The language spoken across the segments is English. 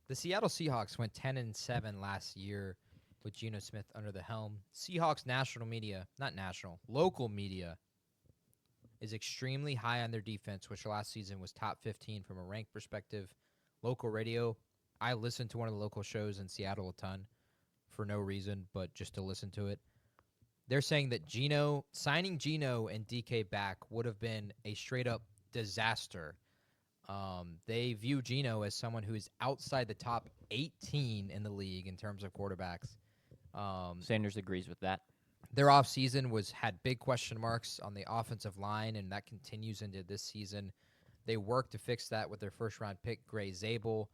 The Seattle Seahawks went 10-7 last year with Geno Smith under the helm. Seahawks local media is extremely high on their defense, which last season was top 15 from a rank perspective. Local radio, I listened to one of the local shows in Seattle a ton for no reason, but just to listen to it. They're saying that signing Geno and DK back would have been a straight-up disaster. They view Geno as someone who is outside the top 18 in the league in terms of quarterbacks. Sanders agrees with that. Their offseason had big question marks on the offensive line, and that continues into this season. They worked to fix that with their first-round pick, Gray Zabel.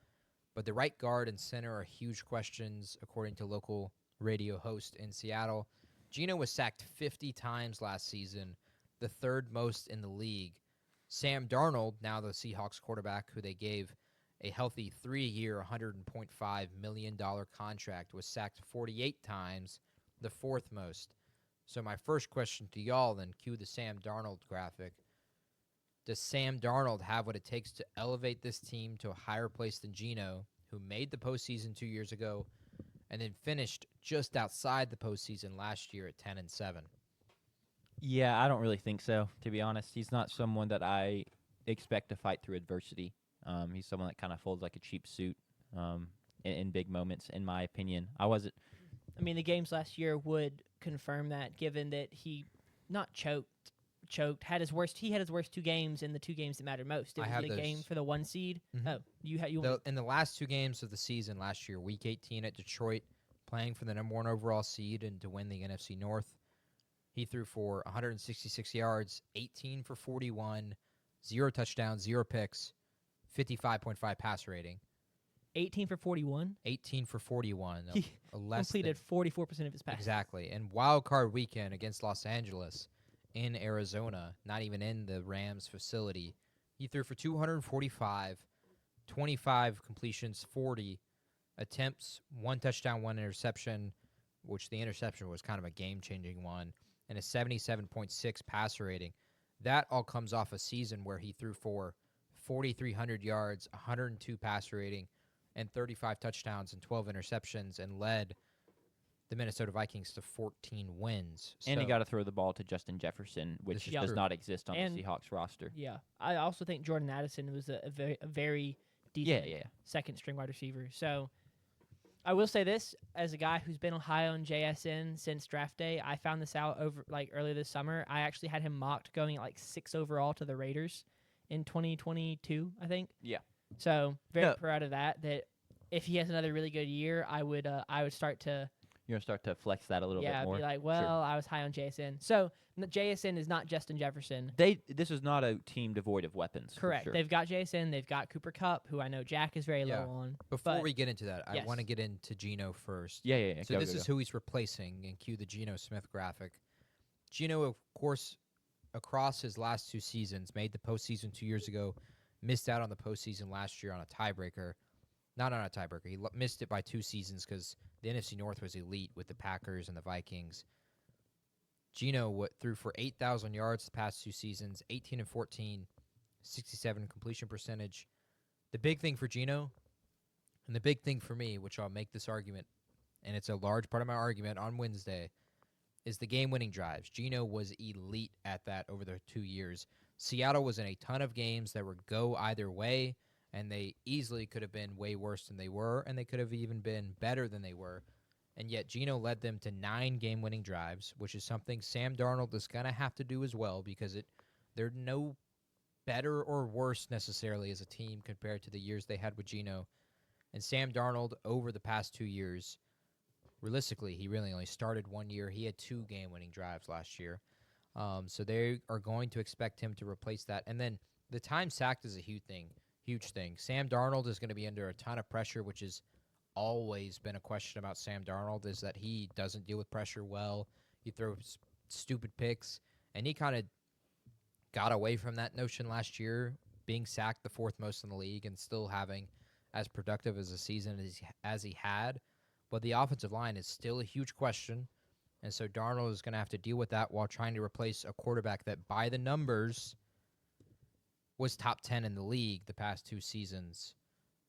But the right guard and center are huge questions, according to local radio host in Seattle. Geno was sacked 50 times last season, the third most in the league. Sam Darnold, now the Seahawks quarterback, who they gave a healthy 3-year, $100.5 million contract, was sacked 48 times, the fourth most. So my first question to y'all, then, cue the Sam Darnold graphic. Does Sam Darnold have what it takes to elevate this team to a higher place than Geno, who made the postseason 2 years ago and then finished just outside the postseason last year at 10-7? Yeah, I don't really think so, to be honest. He's not someone that I expect to fight through adversity. He's someone that kind of folds like a cheap suit in big moments, in my opinion. The games last year would confirm that, given that he not choked, had his worst 2 games in the 2 games that mattered most. It was the game for the 1 seed. Mm-hmm. Oh, in the last 2 games of the season last year, Week 18 at Detroit, playing for the number 1 overall seed and to win the NFC North, he threw for 166 yards, 18 for 41, 0 touchdowns, 0 picks, 55.5 passer rating. 18 for 41? 18 for 41. He completed 44% of his passes. Exactly. And wild card weekend against Los Angeles in Arizona, not even in the Rams facility, he threw for 245, 25 completions, 40 attempts, 1 touchdown, 1 interception, which the interception was kind of a game-changing one, and a 77.6 passer rating. That all comes off a season where he threw for 4,300 yards, 102 passer rating, and 35 touchdowns and 12 interceptions, and led the Minnesota Vikings to 14 wins. And he got to throw the ball to Justin Jefferson, which does not exist on the Seahawks roster. Yeah. I also think Jordan Addison was a very decent second-string wide receiver. So I will say this, as a guy who's been high on JSN since draft day, I found this out earlier this summer. I actually had him mocked going at 6 overall to the Raiders in 2022, I think. Yeah. So very proud of that. That if he has another really good year, I would start to. You're gonna start to flex that a little bit more. Yeah, be like, I was high on JSN. So JSN is not Justin Jefferson. This is not a team devoid of weapons. Correct. Sure. They've got JSN. They've got Cooper Kupp, who I know Jack is very low on. Before we get into that, I want to get into Geno first. Yeah. So this is who he's replacing, and cue the Geno Smith graphic. Geno, of course, across his last 2 seasons, made the postseason 2 years ago, missed out on the postseason last year on a tiebreaker. Not on a tiebreaker. He missed it by 2 seasons because the NFC North was elite with the Packers and the Vikings. Geno threw for 8,000 yards the past 2 seasons, 18-14, 67 completion percentage. The big thing for Geno, and the big thing for me, which I'll make this argument, and it's a large part of my argument on Wednesday, is the game-winning drives. Geno was elite at that over the 2 years. Seattle was in a ton of games that would go either way, and they easily could have been way worse than they were, and they could have even been better than they were. And yet Geno led them to 9 game-winning drives, which is something Sam Darnold is going to have to do as well because they're no better or worse necessarily as a team compared to the years they had with Geno. And Sam Darnold, over the past 2 years, realistically, he really only started 1 year. He had 2 game-winning drives last year. So they are going to expect him to replace that. And then the time sacked is a huge thing. Sam Darnold is going to be under a ton of pressure, which has always been a question about Sam Darnold, is that he doesn't deal with pressure well. He throws stupid picks, and he kind of got away from that notion last year, being sacked the 4th most in the league and still having as productive as a season as he had. But the offensive line is still a huge question, and so Darnold is going to have to deal with that while trying to replace a quarterback that, by the numbers, was top 10 in the league the past 2 seasons.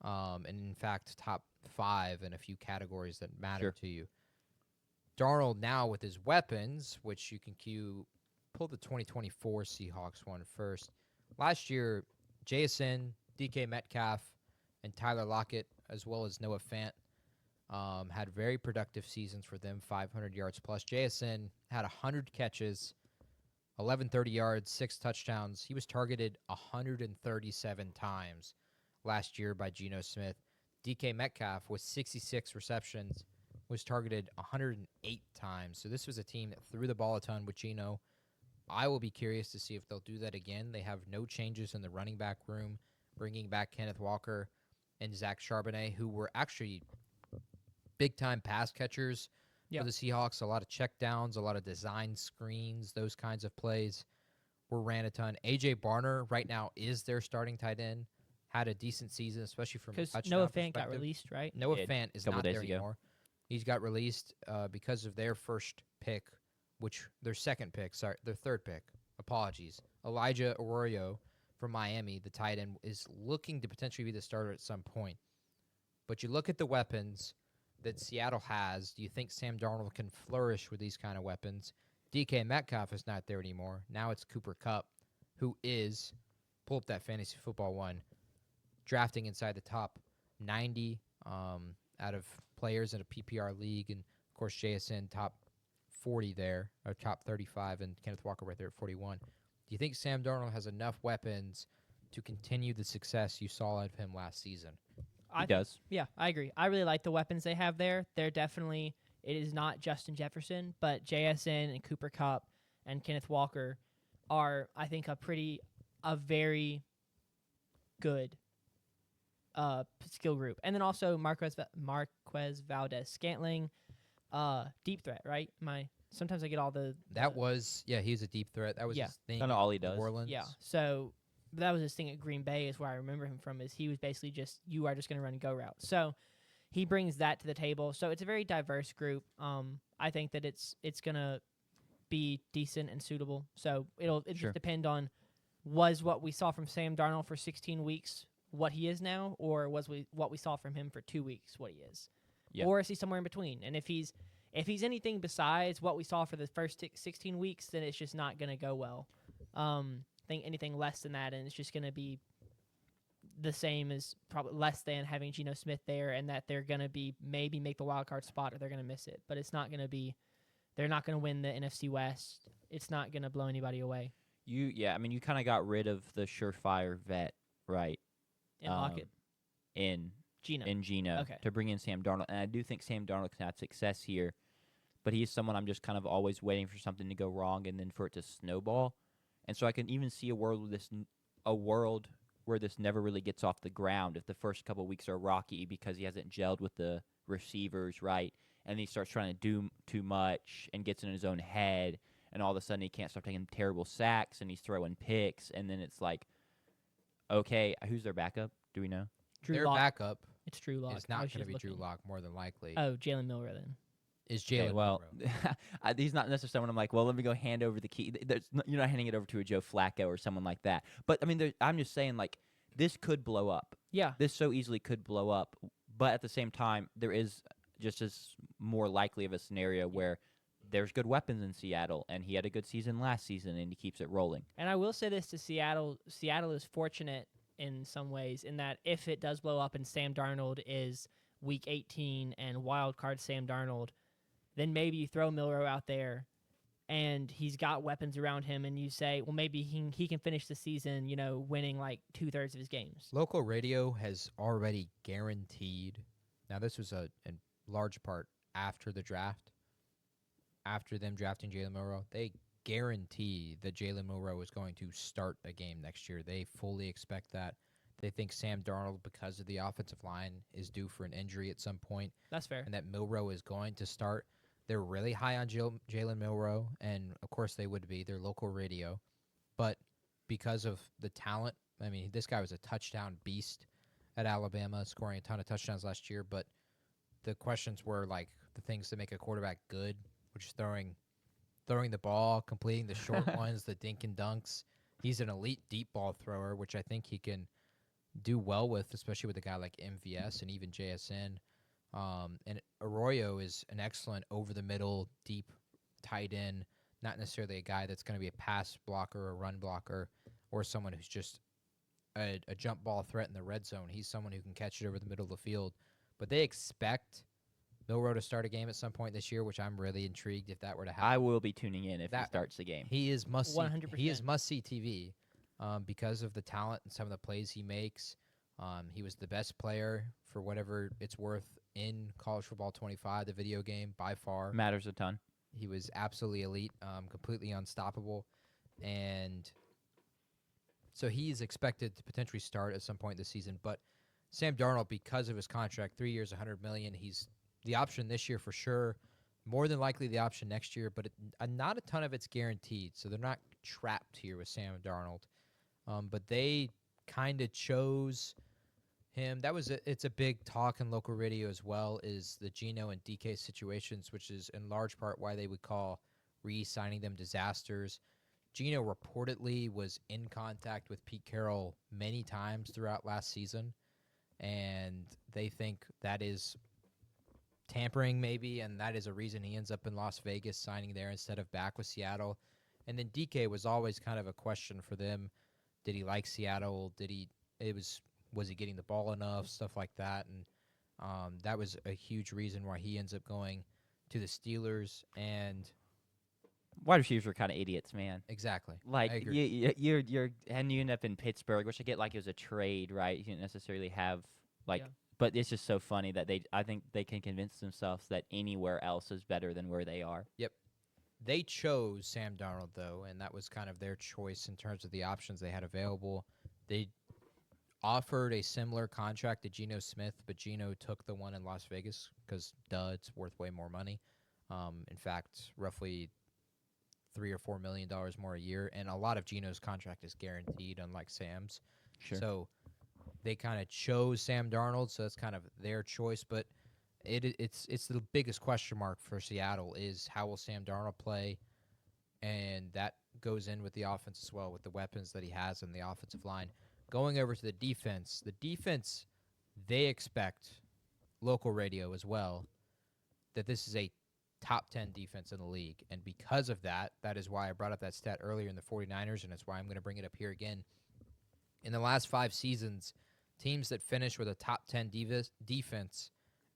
and in fact, top 5 in a few categories that matter Sure. to you. Darnold now with his weapons, which you can pull the 2024 Seahawks one first. Last year, JSN, DK Metcalf, and Tyler Lockett, as well as Noah Fant, had very productive seasons for them, 500 yards plus. JSN had 100 catches, 1130 yards, 6 touchdowns. He was targeted 137 times last year by Geno Smith. DK Metcalf with 66 receptions was targeted 108 times. So this was a team that threw the ball a ton with Geno. I will be curious to see if they'll do that again. They have no changes in the running back room, bringing back Kenneth Walker and Zach Charbonnet, who were actually big-time pass catchers for the Seahawks. A lot of checkdowns, a lot of design screens, those kinds of plays were ran a ton. A.J. Barner right now is their starting tight end. Had a decent season, especially from a touchdown Noah Fant got perspective. released, right? Noah Fant is not there ago. anymore. He's got released because of their first pick, their third pick. Apologies. Elijah Arroyo from Miami, the tight end, is looking to potentially be the starter at some point. But you look at the weapons that Seattle has. Do you think Sam Darnold can flourish with these kind of weapons? DK Metcalf is not there anymore. Now it's Cooper Kupp, who is, pull up that fantasy football one, drafting inside the top 90 out of players in a PPR league. And, of course, JSN top 40 there, or top 35, and Kenneth Walker right there at 41. Do you think Sam Darnold has enough weapons to continue the success you saw out of him last season? He does. Yeah, I agree. I really like the weapons they have there. They're definitely, it is not Justin Jefferson, but JSN and Cooper Kupp and Kenneth Walker are, I think, a very good skill group. And then also Marquez Valdez-Scantling, deep threat, right? Sometimes I get all the... he's a deep threat. That was his thing. Kind of all he does. New Orleans. Yeah, so that was his thing at Green Bay is where I remember him from, is he was basically just, you are just going to run a go route. So he brings that to the table. So it's a very diverse group. I think that it's going to be decent and suitable. So it'll just depend on, was what we saw from Sam Darnold for 16 weeks what he is now, or was what we saw from him for 2 weeks what he is? Yeah. Or is he somewhere in between? And if he's anything besides what we saw for the first 16 weeks, then it's just not going to go well. I think anything less than that, and it's just going to be the same as probably less than having Geno Smith there, and that they're going to be maybe make the wild card spot, or they're going to miss it. But it's not going to be. They're not going to win the NFC West. It's not going to blow anybody away. You kind of got rid of the surefire vet, right? In Lockett. In Geno. Okay. To bring in Sam Darnold. And I do think Sam Darnold can have success here, but he's someone I'm just kind of always waiting for something to go wrong and then for it to snowball. And so I can even see a world where this never really gets off the ground if the first couple of weeks are rocky because he hasn't gelled with the receivers, right? And he starts trying to do too much and gets in his own head, and all of a sudden he can't stop taking terrible sacks and he's throwing picks, and then it's like, okay, who's their backup? Do we know? Their backup It's Drew Lock. is not going to be Drew Lock, more than likely. Oh, Jalen Milroe then. Is Jalen Milroe. Milroe. He's not necessarily when I'm like, well, let me go hand over the key. You're not handing it over to a Joe Flacco or someone like that. But, I mean, I'm just saying, like, this could blow up. Yeah. This so easily could blow up. But at the same time, there is just as more likely of a scenario where there's good weapons in Seattle, and he had a good season last season, and he keeps it rolling. And I will say this to Seattle. Seattle is fortunate in some ways in that if it does blow up and Sam Darnold is week 18 and wild card Sam Darnold, then maybe you throw Milroe out there and he's got weapons around him and you say, well, maybe he can finish the season, winning like 2/3 of his games. Local radio has already guaranteed. Now, this was in large part after the draft. After them drafting Jalen Milroe, they guarantee that Jalen Milroe is going to start a game next year. They fully expect that. They think Sam Darnold, because of the offensive line, is due for an injury at some point. That's fair. And that Milroe is going to start. They're really high on Jalen Milroe, and, of course, they would be. They're local radio. But because of the talent, I mean, this guy was a touchdown beast at Alabama, scoring a ton of touchdowns last year. But the questions were, like, the things that make a quarterback good, which is throwing the ball, completing the short ones, the dink and dunks. He's an elite deep ball thrower, which I think he can do well with, especially with a guy like MVS and even JSN. And Arroyo is an excellent over-the-middle, deep tight end, not necessarily a guy that's going to be a pass blocker or run blocker or someone who's just a jump ball threat in the red zone. He's someone who can catch it over the middle of the field. But they expect Milroe to start a game at some point this year, which I'm really intrigued if that were to happen. I will be tuning in if he starts the game. He is must-see. 100%. He is must-see TV because of the talent and some of the plays he makes. He was the best player for whatever it's worth in College Football 25, the video game, by far. Matters a ton. He was absolutely elite, completely unstoppable. And so he's expected to potentially start at some point this season. But Sam Darnold, because of his contract, 3 years, $100 million, he's the option this year for sure. More than likely the option next year, but not a ton of it's guaranteed. So they're not trapped here with Sam Darnold. But they kind of chose him. It's a big talk in local radio as well, is the Geno and DK situations, which is in large part why they would call re-signing them disasters. Geno reportedly was in contact with Pete Carroll many times throughout last season, and they think that is tampering maybe, and that is a reason he ends up in Las Vegas signing there instead of back with Seattle. And then DK was always kind of a question for them. Did he like Seattle? Was he getting the ball enough? Stuff like that. And that was a huge reason why he ends up going to the Steelers. And wide receivers are kind of idiots, man. Exactly. Like you end up in Pittsburgh, which I get like it was a trade, right? You didn't necessarily have but it's just so funny that I think they can convince themselves that anywhere else is better than where they are. Yep. They chose Sam Darnold, though, and that was kind of their choice in terms of the options they had available. They offered a similar contract to Geno Smith, but Geno took the one in Las Vegas because, it's worth way more money. In fact, roughly $3 or $4 million more a year, and a lot of Geno's contract is guaranteed, unlike Sam's. Sure. So they kind of chose Sam Darnold, so that's kind of their choice. But it's the biggest question mark for Seattle is how will Sam Darnold play, and that goes in with the offense as well, with the weapons that he has in the offensive line. Going over to the defense, they expect, local radio as well, that this is a top 10 defense in the league. And because of that, that is why I brought up that stat earlier in the 49ers, and it's why I'm going to bring it up here again. In the last 5 seasons, teams that finish with a top 10 defense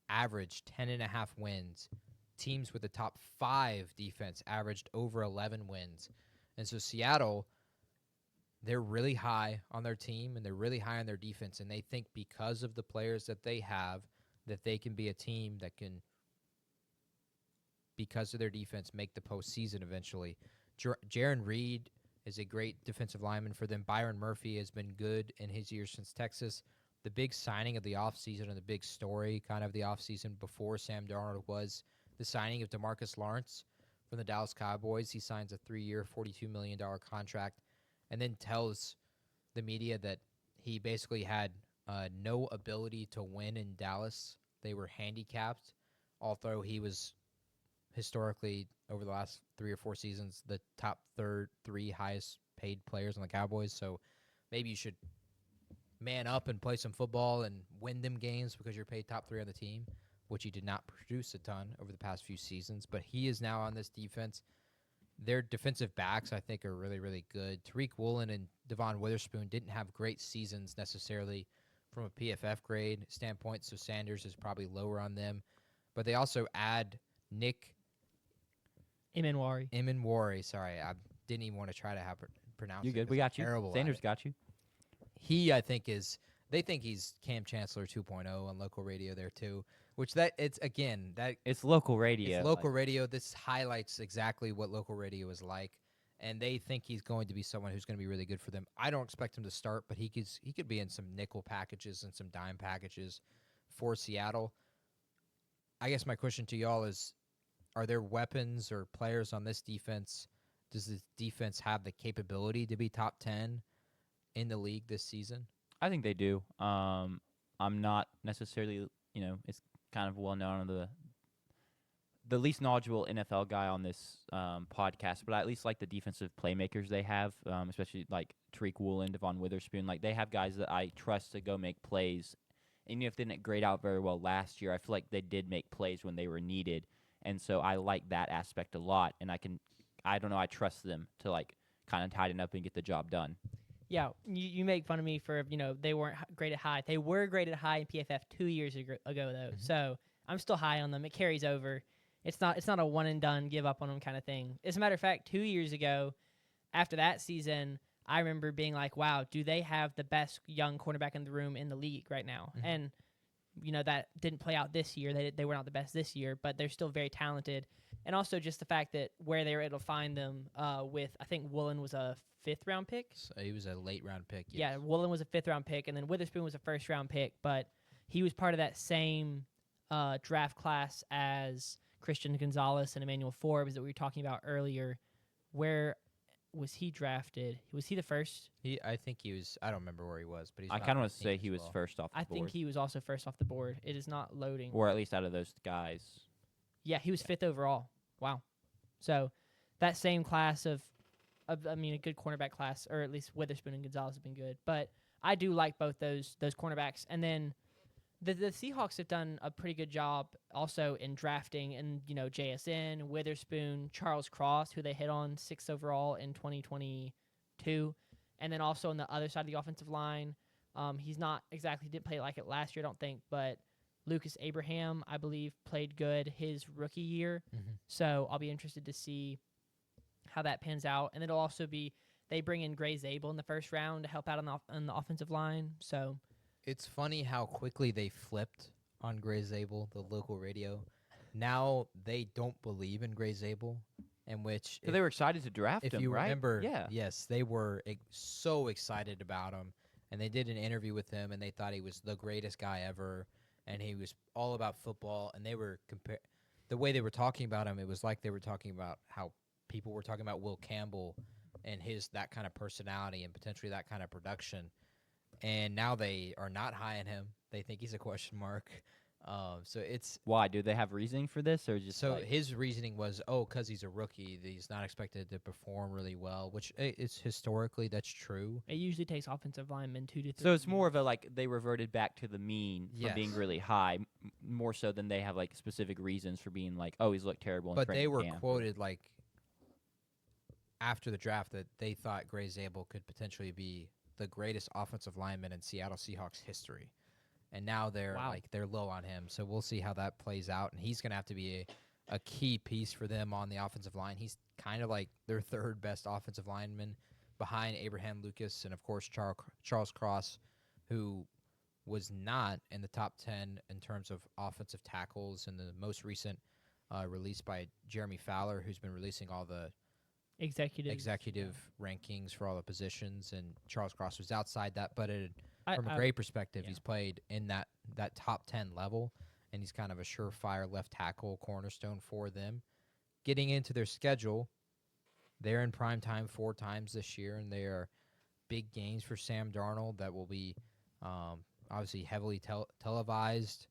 averaged 10.5 wins. Teams with the top 5 defense averaged over 11 wins. And so Seattle, they're really high on their team, and they're really high on their defense, and they think because of the players that they have, that they can be a team that can, because of their defense, make the postseason eventually. Jaron Reed is a great defensive lineman for them. Byron Murphy has been good in his years since Texas. The big signing of the offseason and the big story kind of the offseason before Sam Darnold was the signing of DeMarcus Lawrence from the Dallas Cowboys. He signs a 3-year, $42 million contract and then tells the media that he basically had no ability to win in Dallas. They were handicapped, although he was historically, over the last 3 or 4 seasons, the top 3 highest paid players on the Cowboys. So maybe you should man up and play some football and win them games because you're paid top 3 on the team, which he did not produce a ton over the past few seasons. But he is now on this defense. Their defensive backs, I think, are really, really good. Tariq Woolen and Devon Witherspoon didn't have great seasons necessarily from a PFF grade standpoint, so Sanders is probably lower on them. But they also add Nick Emenwari. Sorry, I didn't even want to try to pronounce it. You good? We got you. Sanders got you. He, I think, they think he's Cam Chancellor 2.0 on local radio there too. Which it's local radio. It's local radio. This highlights exactly what local radio is like, and they think he's going to be someone who's going to be really good for them. I don't expect him to start, but he could be in some nickel packages and some dime packages for Seattle. I guess my question to y'all is, are there weapons or players on this defense? Does this defense have the capability to be top 10 in the league this season? I think they do. I'm not necessarily, it's kind of well known on the least knowledgeable NFL guy on this podcast, but I at least like the defensive playmakers they have, especially like Tariq Woolen, Devon Witherspoon. Like they have guys that I trust to go make plays. And even if they didn't grade out very well last year, I feel like they did make plays when they were needed. And so I like that aspect a lot. And I don't know, I trust them to like kind of tighten up and get the job done. Yeah, you make fun of me for, they weren't graded high. They were graded high in PFF 2 years ago, though. Mm-hmm. So I'm still high on them. It carries over. It's not a one and done, give up on them kind of thing. As a matter of fact, 2 years ago, after that season, I remember being like, wow, do they have the best young cornerback in the room in the league right now? Mm-hmm. And, that didn't play out this year. They were not the best this year, but they're still very talented. And also just the fact that where they were able to find them with, I think Woolen was a 5th-round pick. So he was a late-round pick. Yes. Yeah, Woolen was a 5th-round pick, and then Witherspoon was a 1st-round pick, but he was part of that same draft class as Christian Gonzalez and Emmanuel Forbes that we were talking about earlier. Where was he drafted? Was he the first? I think he was. I don't remember where he was, but he's. I kind of want to say he was first off the board. I think he was also first off the board. It is not loading. Or at least out of those guys. Yeah, he was 5th overall. Wow. So that same class of a good cornerback class, or at least Witherspoon and Gonzalez have been good. But I do like both those cornerbacks. And then the Seahawks have done a pretty good job also in drafting, and JSN, Witherspoon, Charles Cross, who they hit on 6th overall in 2022, and then also on the other side of the offensive line, he's not exactly didn't play like it last year, I don't think, but Lucas Abraham, I believe, played good his rookie year. Mm-hmm. So I'll be interested to see how that pans out, and it'll also be they bring in Gray Zabel in the 1st round to help out on the offensive line. So. It's funny how quickly they flipped on Gray Zabel, the local radio. Now they don't believe in Gray Zabel, in which they were excited to draft him, if you right? remember, yeah. Yes, they were so excited about him, and they did an interview with him, and they thought he was the greatest guy ever, and he was all about football, and they were the way they were talking about him, it was like they were talking about how people were talking about Will Campbell and that kind of personality and potentially that kind of production. And now they are not high on him. They think he's a question mark. So it's why? Do they have reasoning for this, or just so his reasoning was, because he's a rookie, he's not expected to perform really well. Which it's historically that's true. It usually takes offensive linemen 2 to 3. So it's more of a they reverted back to the mean yes. for being really high, more so than they have specific reasons for being he's looked terrible. But they were camp. Quoted after the draft that they thought Gray Zabel could potentially be the greatest offensive lineman in Seattle Seahawks history. And now they're they're low on him. So we'll see how that plays out. And he's going to have to be a key piece for them on the offensive line. He's kind of like their 3rd best offensive lineman behind Abraham Lucas and, of course, Charles Cross, who was not in the top 10 in terms of offensive tackles in the most recent release by Jeremy Fowler, who's been releasing all the executive rankings for all the positions, and Charles Cross was outside that, but from a great perspective, he's played in that top 10 level, and he's kind of a surefire left tackle cornerstone for them. Getting into their schedule, they're in prime time 4 times this year, and they are big games for Sam Darnold that will be obviously heavily televised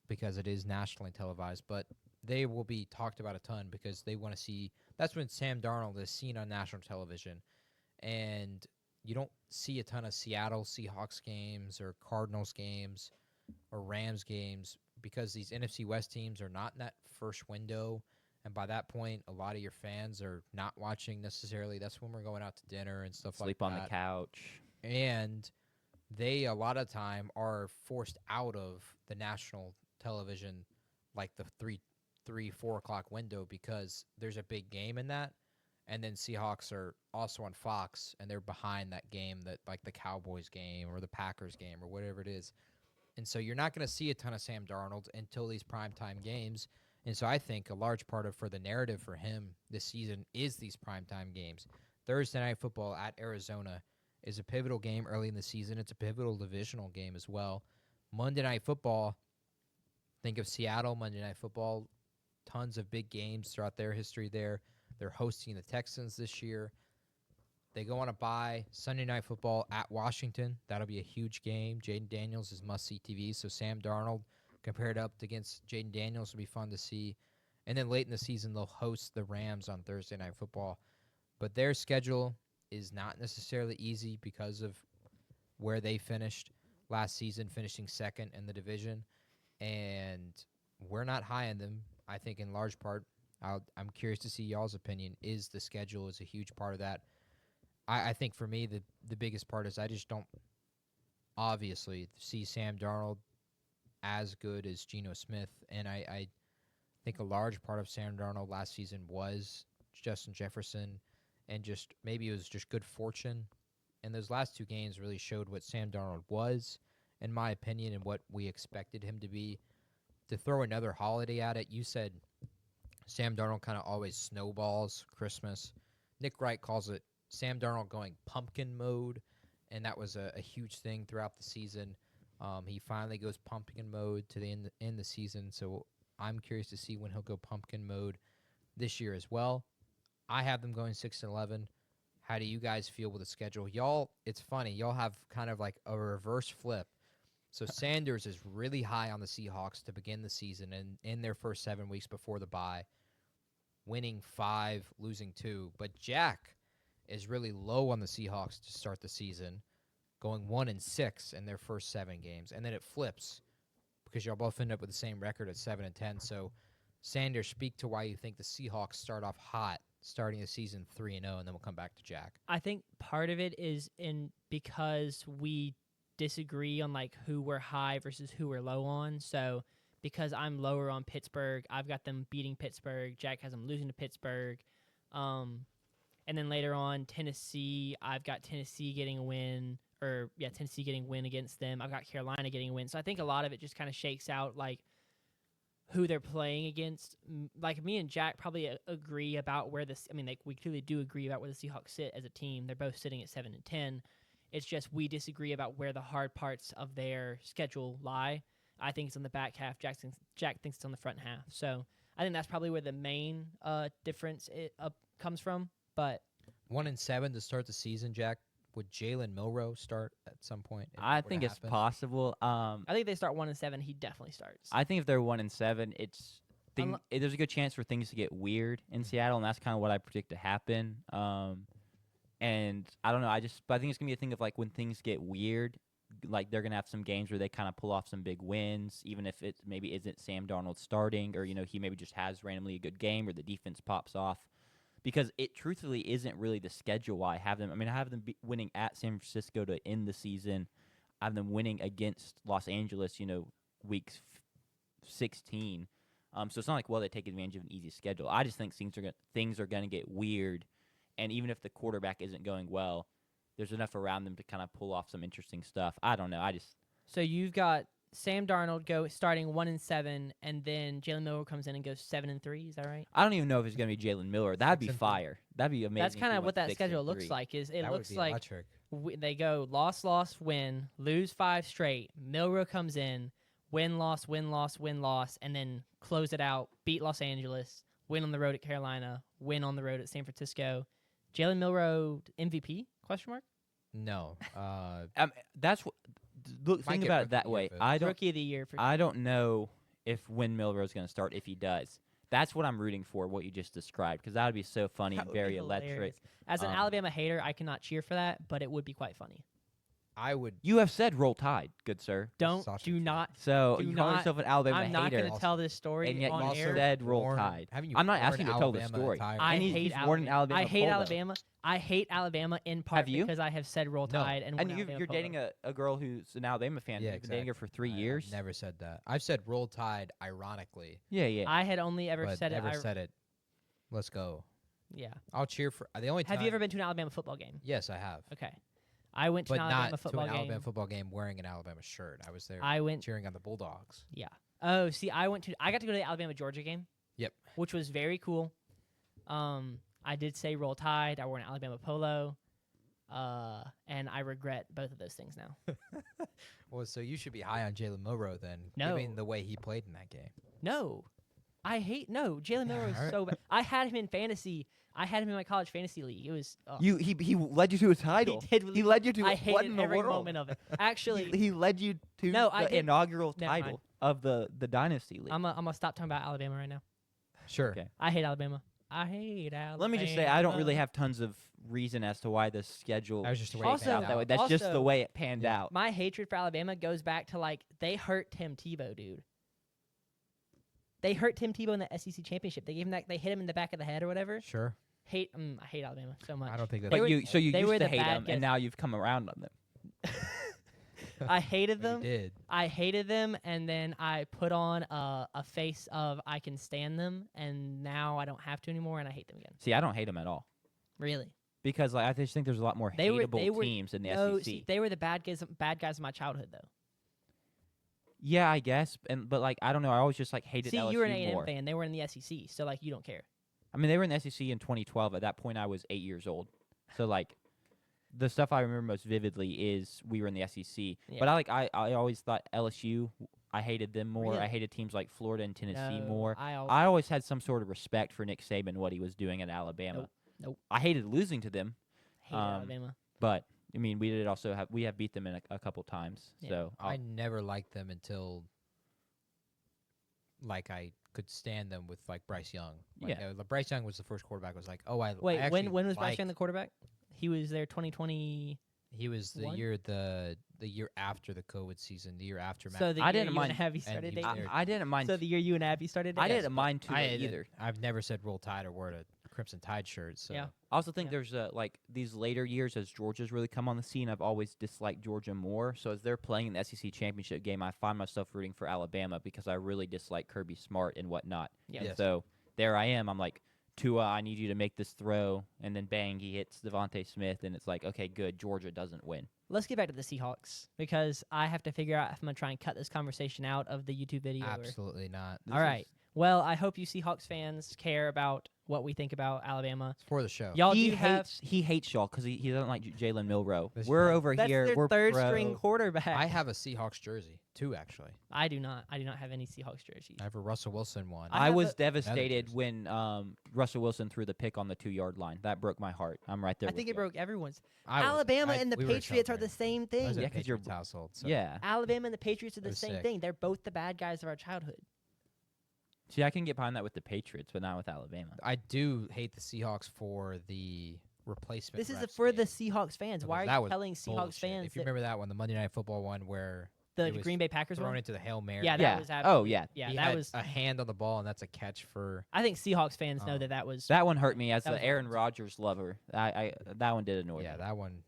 because it is nationally televised, but they will be talked about a ton because they want to see. That's when Sam Darnold is seen on national television, and you don't see a ton of Seattle Seahawks games or Cardinals games or Rams games because these NFC West teams are not in that first window, and by that point, a lot of your fans are not watching necessarily. That's when we're going out to dinner and stuff Sleep like that. Sleep on the couch. And they, a lot of time, are forced out of the national television, like the 4 o'clock window, because there's a big game in that, and then Seahawks are also on Fox, and they're behind that game, that like the Cowboys game or the Packers game or whatever it is, and so you're not going to see a ton of Sam Darnold until these primetime games, and so I think a large part of for the narrative for him this season is these primetime games. Thursday Night Football at Arizona is a pivotal game early in the season. It's a pivotal divisional game as well. Monday Night Football, think of Seattle Monday Night Football. Tons of big games throughout their history there. They're hosting the Texans this year. They go on a bye. Sunday Night Football at Washington. That'll be a huge game. Jaden Daniels is must-see TV. So Sam Darnold compared up against Jaden Daniels will be fun to see. And then late in the season, they'll host the Rams on Thursday Night Football. But their schedule is not necessarily easy because of where they finished last season, finishing second in the division. And we're not high on them. I think in large part, I'm curious to see y'all's opinion. Is the schedule is a huge part of that? I think for me, the biggest part is I just don't obviously see Sam Darnold as good as Geno Smith. And I think a large part of Sam Darnold last season was Justin Jefferson, and just maybe it was just good fortune. And those last two games really showed what Sam Darnold was, in my opinion, and what we expected him to be. To throw another holiday at it, you said Sam Darnold kind of always snowballs Christmas. Nick Wright calls it Sam Darnold going pumpkin mode, and that was a huge thing throughout the season. He finally goes pumpkin mode to the end the season, so I'm curious to see when he'll go pumpkin mode this year as well. I have them going 6-11. How do you guys feel with the schedule? Y'all, it's funny. Y'all have kind of like a reverse flip. So Sanders is really high on the Seahawks to begin the season and in their first 7 weeks before the bye, winning 5, losing 2. But Jack is really low on the Seahawks to start the season, going 1-6 in their first 7 games. And then it flips because y'all both end up with the same record at 7-10. So Sanders, speak to why you think the Seahawks start off hot, starting the season 3-0, and then we'll come back to Jack. I think part of it is because we disagree on like who we're high versus who we're low on. So because I'm lower on Pittsburgh, I've got them beating Pittsburgh. Jack has them losing to Pittsburgh. And then later on, Tennessee, I've got Tennessee getting a win. Tennessee getting a win against them. I've got Carolina getting a win. So I think a lot of it just kind of shakes out like who they're playing against. Like me and Jack probably agree about where this. I mean, like we clearly do agree about where the Seahawks sit as a team. They're both sitting at 7-10. It's just we disagree about where the hard parts of their schedule lie. I think it's on the back half. Jack thinks it's on the front half. So I think that's probably where the main difference comes from. But 1-7 to start the season, Jack. Would Jalen Milroe start at some point? I think it's possible. I think they start 1-7. He definitely starts. I think if they're 1-7, there's a good chance for things to get weird in Seattle, and that's kind of what I predict to happen. And I don't know. But I think it's gonna be a thing of like when things get weird, like they're gonna have some games where they kind of pull off some big wins, even if it maybe isn't Sam Darnold starting, or he maybe just has randomly a good game, or the defense pops off. Because it truthfully isn't really the schedule why I have them. I mean, I have them winning at San Francisco to end the season. I have them winning against Los Angeles, weeks 16. So it's not like, they take advantage of an easy schedule. I just think things are going to get weird. And even if the quarterback isn't going well, there's enough around them to kind of pull off some interesting stuff. I don't know. So you've got Sam Darnold starting 1-7, and then Jalen Milroe comes in and goes 7-3. Is that right? I don't even know if it's going to be Jalen Miller. That'd be fire. That'd be amazing. That's kind of what that schedule looks like. It looks like they go loss, win, lose 5 straight. Milroe comes in, win, loss, and then close it out. Beat Los Angeles, win on the road at Carolina, win on the road at San Francisco. Jalen Milroe MVP? Question mark? No. That's what. Think about it that way. Rookie of the year. I don't know when Milroe's going to start. If he does, that's what I'm rooting for. What you just described, because that would be so funny and very electric. As an Alabama hater, I cannot cheer for that, but it would be quite funny. I would. You have said roll tide, good sir. Do not. So you call yourself an Alabama hater. I'm not going to tell this story and yet on you also air. said roll tide. I'm not asking you to tell the story. I hate Alabama. I hate Alabama. I hate Alabama in part because I have said roll tide. And you're dating a girl who's an Alabama fan. Yeah, You've been dating her for 3 years. I've never said that. I've said roll tide ironically. Yeah. I had only ever said never said it. Let's go. Yeah. I'll cheer for the only time. Have you ever been to an Alabama football game? Yes, I have. Okay. I went to an Alabama football game. But not to an Alabama football game wearing an Alabama shirt. I was there cheering on the Bulldogs. Yeah. Oh, see, I got to go to the Alabama-Georgia game. Yep. Which was very cool. I did say roll tide. I wore an Alabama polo. And I regret both of those things now. Well, so you should be high on Jalen Milroe then, no. given the way he played in that game. No. Jalen Milroe is so bad. I had him in fantasy. I had him in my college fantasy league. It was he led you to a title. He led you to I what in the every world? moment of it. Actually, he led you to the inaugural title of the dynasty league. I'm gonna stop talking about Alabama right now. Sure. Okay. I hate Alabama. I hate Alabama. Let me just say, I don't really have tons of reason as to why the schedule That was just the way Also- it panned that way. out. That's just the also- way it panned Yeah. out. My hatred for Alabama goes back to like they hurt Tim Tebow, dude. They hurt Tim Tebow in the SEC championship. They gave him that. They hit him in the back of the head or whatever. Sure. I hate Alabama so much. I don't think that. They But were- you they used were to the hate bad them, guys. and now you've come around on them. I hated You them. did. I hated them, and then I put on a face of I can stand them, and now I don't have to anymore, and I hate them again. See, I don't hate them at all Really? because I just think there's a lot more They were- hateable they were- teams in the No, SEC. see, they were the bad guys of my childhood, though. Yeah, I guess, but like I don't know. I always just like hated See, LSU you were an A&M more. fan. They were in the SEC, so like you don't care. I mean, they were in the SEC in 2012. At that point, I was 8 years old. So like, the stuff I remember most vividly is we were in the SEC. Yeah. But I always thought LSU. I hated them more. I Really? hated teams like Florida and Tennessee No, more. I I always had some sort of respect for Nick Saban, what he was doing at Alabama. Nope. I hated losing to them, hate um, Alabama. but I mean, we did also we have beat them in a couple times. Yeah. So I never liked them until like I could stand them with like Bryce Young. Like, Yeah. Bryce Young was the first quarterback. I was like, oh, I Wait, I when actually was Bryce Young the liked- quarterback? He was there 2020. He was the One? year the year after the COVID season, the year after. So the I year didn't you mind- and Abby and started he was dating. there. I didn't mind. So the year you and Abby started I dating. didn't mind Tua either. I've never said Roll Tide or wore a Crimson Tide shirt. So Yeah. I also think Yeah. there's like these later years as Georgia's really come on the scene. I've always disliked Georgia more. So as they're playing in the SEC championship game, I find myself rooting for Alabama because I really dislike Kirby Smart and whatnot. Yeah. And Yes. so there I am. I'm like, Tua, I need you to make this throw, and then bang, he hits Devontae Smith, and it's like, okay, good, Georgia doesn't win. Let's get back to the Seahawks because I have to figure out if I'm gonna try and cut this conversation out of the YouTube video. absolutely not. This All right. is- Well, I hope you Seahawks fans care about what we think about Alabama. It's for the show. Y'all he do have hates y'all because he doesn't like Jalen Milroe. That's We're right. over that's here. their We're third pro. string quarterback. I have a Seahawks jersey too. Actually, I do not. I do not have any Seahawks jerseys. I have a Russell Wilson one. I I have was a- devastated jersey. when Russell Wilson threw the pick on the 2-yard line. That broke my heart. I'm right there. I with think you. it broke everyone's. I was- Alabama I- and the we were Patriots are the celebrating. same I was thing. in Yeah, a 'cause you're- Patriots household. So Yeah. Alabama and the Patriots are It the was same sick. thing. They're both the bad guys of our childhood. See, I can get behind that with the Patriots, but not with Alabama. I do hate the Seahawks for the replacement. This is refs for the game. Seahawks fans. Because Why that are you was telling Seahawks bullshit. fans If you that remember that one, the Monday Night Football one where the it was Green Bay Packers thrown one? into the Hail Mary. Yeah, that Yeah. was Oh, absolutely. yeah. Yeah, He that had was. a hand on the ball, and that's a catch for. I think Seahawks fans know Oh. that was. That one hurt me as That was the Aaron wild. Rodgers lover. I that one did annoy Yeah, me. that one.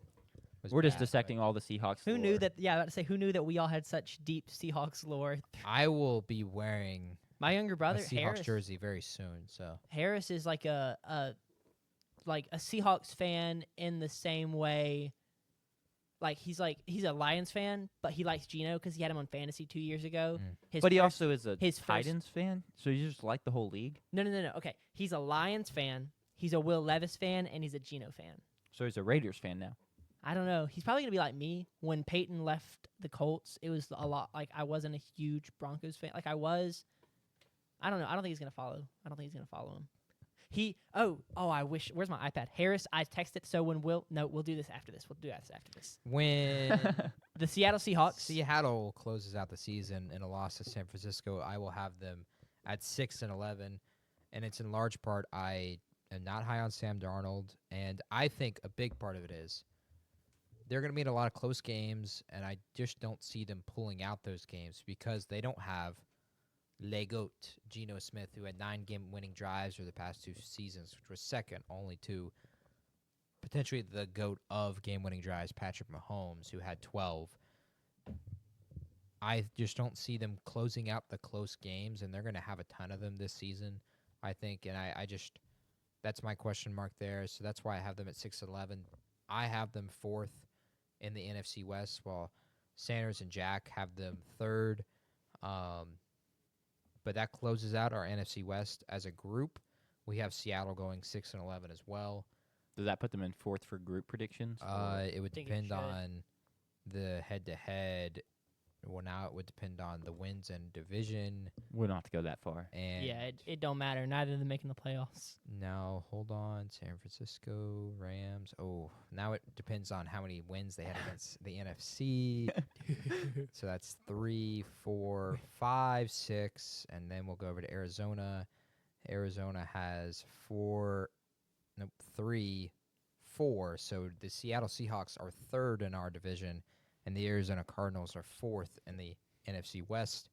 Was We're just bad, but dissecting all the Seahawks. Who knew lore. that? Yeah, I was about to say who knew that we all had such deep Seahawks lore. I will be wearing My younger a brother Seahawks Harris. jersey very soon. So Harris is like a Seahawks fan in the same way. He's a Lions fan, but he likes Geno because he had him on fantasy 2 years ago. Mm. His But he first- also is a his first- Titans fan, so you just like the whole league. no. Okay, he's a Lions fan. He's a Will Levis fan, and he's a Geno fan. So he's a Raiders fan now. I don't know. He's probably gonna be like me. When Peyton left the Colts, it was a lot. Like I wasn't a huge Broncos fan. Like I was. I don't know. I don't think he's gonna follow. I don't think he's gonna follow him. I wish. Where's my iPad? Harris, I texted. So when we'll do this after this. We'll do this after this. when The Seattle Seahawks. Seattle closes out the season in a loss to San Francisco, I will have them at 6-11, and it's in large part I am not high on Sam Darnold, and I think a big part of it is they're going to be in a lot of close games, and I just don't see them pulling out those games because they don't have Le Goat, Geno Smith, who had 9 game-winning drives over the past 2 seasons, which was second only to potentially the GOAT of game-winning drives, Patrick Mahomes, who had 12. I just don't see them closing out the close games, and they're going to have a ton of them this season, I think. And I just that's my question mark there. So that's why I have them at 6-11. I have them 4th in the NFC West, while Sanders and Jack have them 3rd. But that closes out our NFC West as a group. We have Seattle going 6-11 as well. Does that put them in 4th for group predictions? It would think it depend should. on the head-to-head. Well, now it would depend on the wins and division. We don't have to go that far. And Yeah, it don't matter. Neither of them making the playoffs. now, hold on. San Francisco, Rams. Oh, now it depends on how many wins they had against the NFC. So that's 3, 4, 5, 6. And then we'll go over to Arizona. Arizona has 3, 4. So the Seattle Seahawks are third in our division, and the Arizona Cardinals are fourth in the NFC West.